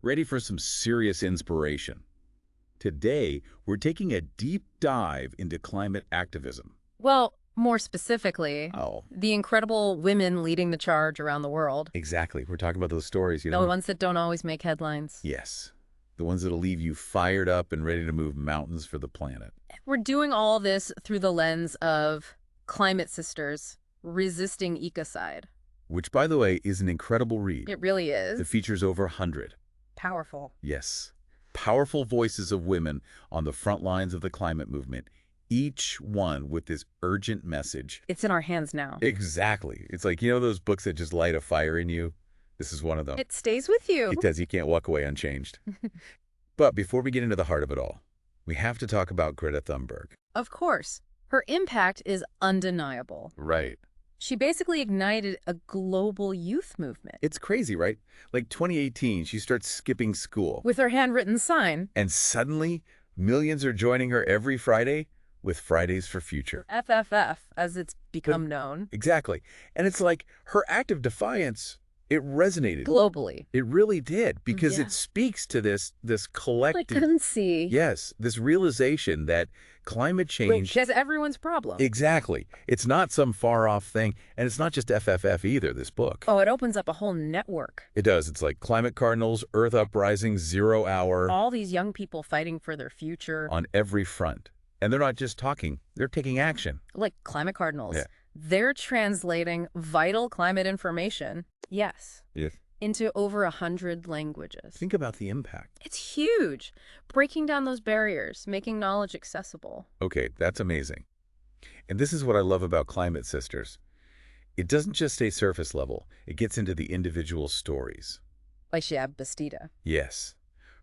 Ready for some serious inspiration? Today, we're taking a deep dive into climate activism. Well, more specifically, Oh, the incredible women leading the charge around the world. exactly. We're talking about those stories, The ones that don't always make headlines. Yes. The ones that'll leave you fired up and ready to move mountains for the planet. We're doing all this through the lens of Climate Sisters, Resisting Ecocide. Which, by the way, is an incredible read. It really is. It features over 100. Powerful. Yes. Powerful voices of women on the front lines of the climate movement, each one with this urgent message. It's in our hands now. Exactly. It's like, those books that just light a fire in you? This is one of them. It stays with you. It does. You can't walk away unchanged. But before we get into the heart of it all, we have to talk about Greta Thunberg. Of course. Her impact is undeniable. Right. She basically ignited a global youth movement. It's crazy, right? Like 2018, she starts skipping school. With her handwritten sign. And suddenly, millions are joining her every Friday with Fridays for Future. FFF, as it's become known. Exactly. And it's like her act of defiance, it resonated. Globally. It really did, because Yeah. it speaks to this collective... I couldn't see. Yes, this realization that climate change... Which is everyone's problem. Exactly. It's not some far-off thing, and it's not just FFF either, this book. Oh, it opens up a whole network. It does. It's like Climate Cardinals, Earth Uprising, 0 Hour... All these young people fighting for their future. On every front. And they're not just talking, they're taking action. Like Climate Cardinals. Yeah. They're translating vital climate information, yes, Yes. into over 100 languages. Think about the impact. It's huge. Breaking down those barriers, making knowledge accessible. Okay, that's amazing. And this is what I love about Climate Sisters. It doesn't just stay surface level. It gets into the individual stories. Like Bastida. Yes.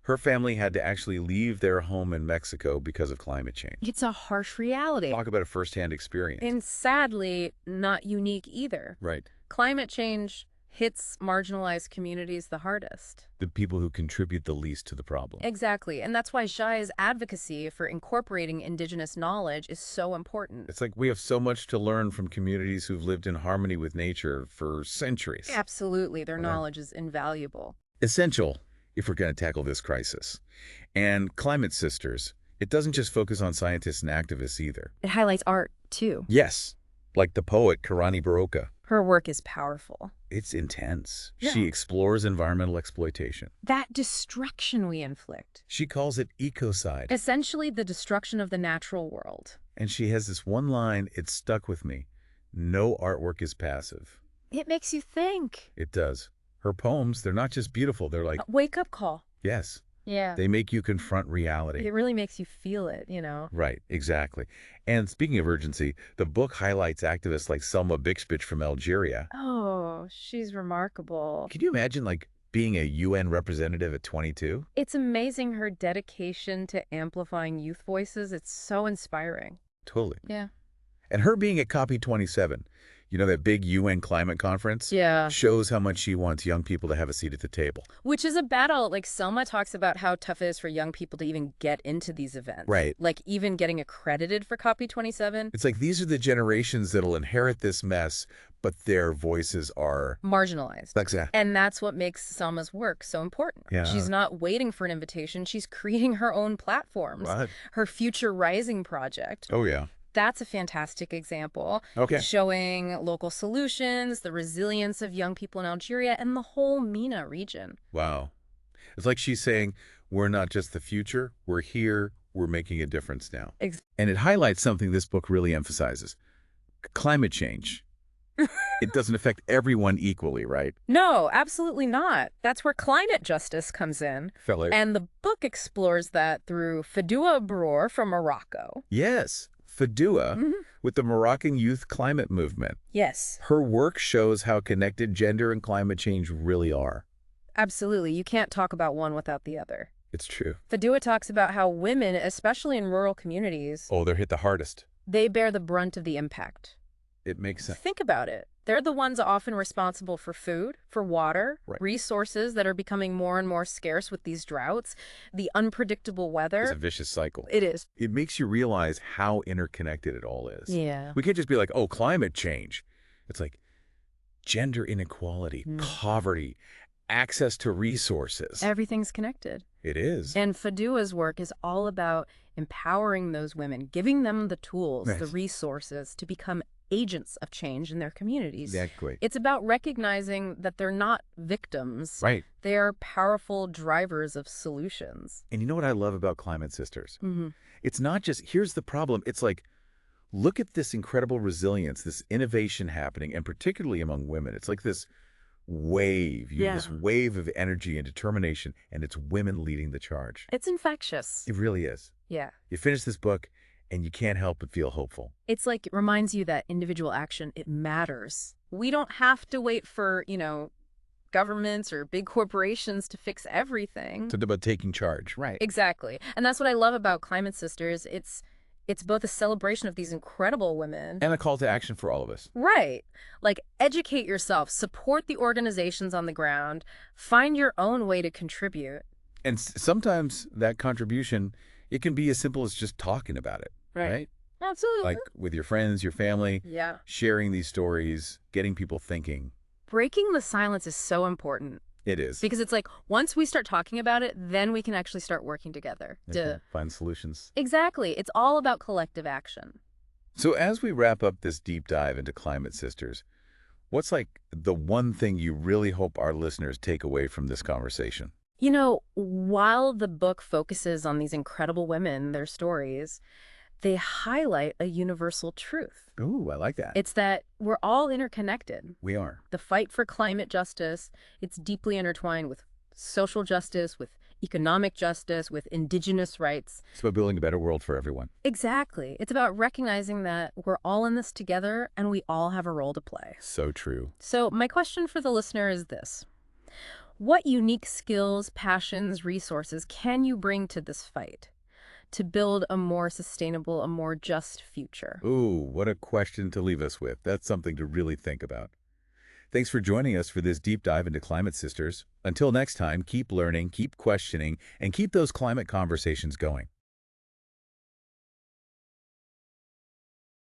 Her family had to actually leave their home in Mexico because of climate change. It's a harsh reality. Talk about a firsthand experience. And sadly, not unique either. Right. Climate change hits marginalized communities the hardest. The people who contribute the least to the problem. Exactly. And that's why Xiye's advocacy for incorporating indigenous knowledge is so important. It's like we have so much to learn from communities who've lived in harmony with nature for centuries. Absolutely. Their knowledge is invaluable. Essential if we're going to tackle this crisis. And Climate Sisters, it doesn't just focus on scientists and activists either. It highlights art, too. Yes, like the poet Khairani Barokka. Her work is powerful. It's intense. Yeah. She explores environmental exploitation. That destruction we inflict. She calls it ecocide. Essentially the destruction of the natural world. And she has this one line, it stuck with me. No artwork is passive. It makes you think. It does. Her poems, they're not just beautiful, they're like, Wake-up call. yes, Yeah. they make you confront reality. It really makes you feel it, Right, exactly. And speaking of urgency, the book highlights activists like Selma Bichbich from Algeria. Oh, she's remarkable. Can you imagine, like, being a UN representative at 22? It's amazing her dedication to amplifying youth voices. It's so inspiring. Totally. Yeah. And her being at COP27, that big UN climate conference, Yeah. shows how much she wants young people to have a seat at the table. Which is a battle. Like Selma talks about how tough it is for young people to even get into these events. Right. Like even getting accredited for COP27. It's like these are the generations that'll inherit this mess, but their voices are... Marginalized. Exactly. And that's what makes Selma's work so important. Yeah. She's not waiting for an invitation. She's creating her own platforms. What? Her Future Rising project. Oh, yeah. That's a fantastic example. Okay. Showing local solutions, the resilience of young people in Algeria, and the whole MENA region. Wow. It's like she's saying, we're not just the future, we're here, we're making a difference now. And it highlights something this book really emphasizes. Climate change. It doesn't affect everyone equally, right? No, absolutely not. That's where climate justice comes in. Fellow. And the book explores that through Fadoua Brour from Morocco. Yes. Fadoua, with the Moroccan youth climate movement. Yes. Her work shows how connected gender and climate change really are. Absolutely. You can't talk about one without the other. It's true. Fadoua talks about how women, especially in rural communities, Oh, they're hit the hardest. they bear the brunt of the impact. It makes sense. Think about it. They're the ones often responsible for food, for water, Right. resources that are becoming more and more scarce with these droughts, the unpredictable weather. It's a vicious cycle. It is. It makes you realize how interconnected it all is. Yeah. We can't just be like, oh, climate change. It's like gender inequality, poverty, access to resources. Everything's connected. It is. And Fadoua's work is all about empowering those women, giving them the tools, Right. the resources to become agents of change in their communities. Exactly. It's about recognizing that they're not victims. Right. They are powerful drivers of solutions. And you know what I love about Climate Sisters? Mm-hmm. It's not just, here's the problem. It's like, look at this incredible resilience, this innovation happening, and particularly among women. It's like this wave, this wave of energy and determination, and it's women leading the charge. It's infectious. It really is. Yeah. You finish this book, and you can't help but feel hopeful. It's like it reminds you that individual action, it matters. We don't have to wait for, governments or big corporations to fix everything. It's about taking charge, right? Exactly. And that's what I love about Climate Sisters. It's both a celebration of these incredible women. And a call to action for all of us. Right. Like, educate yourself, support the organizations on the ground, find your own way to contribute. And sometimes that contribution, it can be as simple as just talking about it, right? Absolutely. Like with your friends, your family, Yeah. sharing these stories, getting people thinking. Breaking the silence is so important. It is. Because it's like, once we start talking about it, then we can actually start working together. Okay, find solutions. Exactly. It's all about collective action. So as we wrap up this deep dive into Climate Sisters, what's like the one thing you really hope our listeners take away from this conversation? While the book focuses on these incredible women, their stories, they highlight a universal truth. Ooh, I like that. It's that we're all interconnected. We are. The fight for climate justice, it's deeply intertwined with social justice, with economic justice, with indigenous rights. It's about building a better world for everyone. Exactly. It's about recognizing that we're all in this together and we all have a role to play. So true. So my question for the listener is this. What unique skills, passions, resources can you bring to this fight to build a more sustainable, a more just future? Ooh, what a question to leave us with. That's something to really think about. Thanks for joining us for this deep dive into Climate Sisters. Until next time, keep learning, keep questioning, and keep those climate conversations going.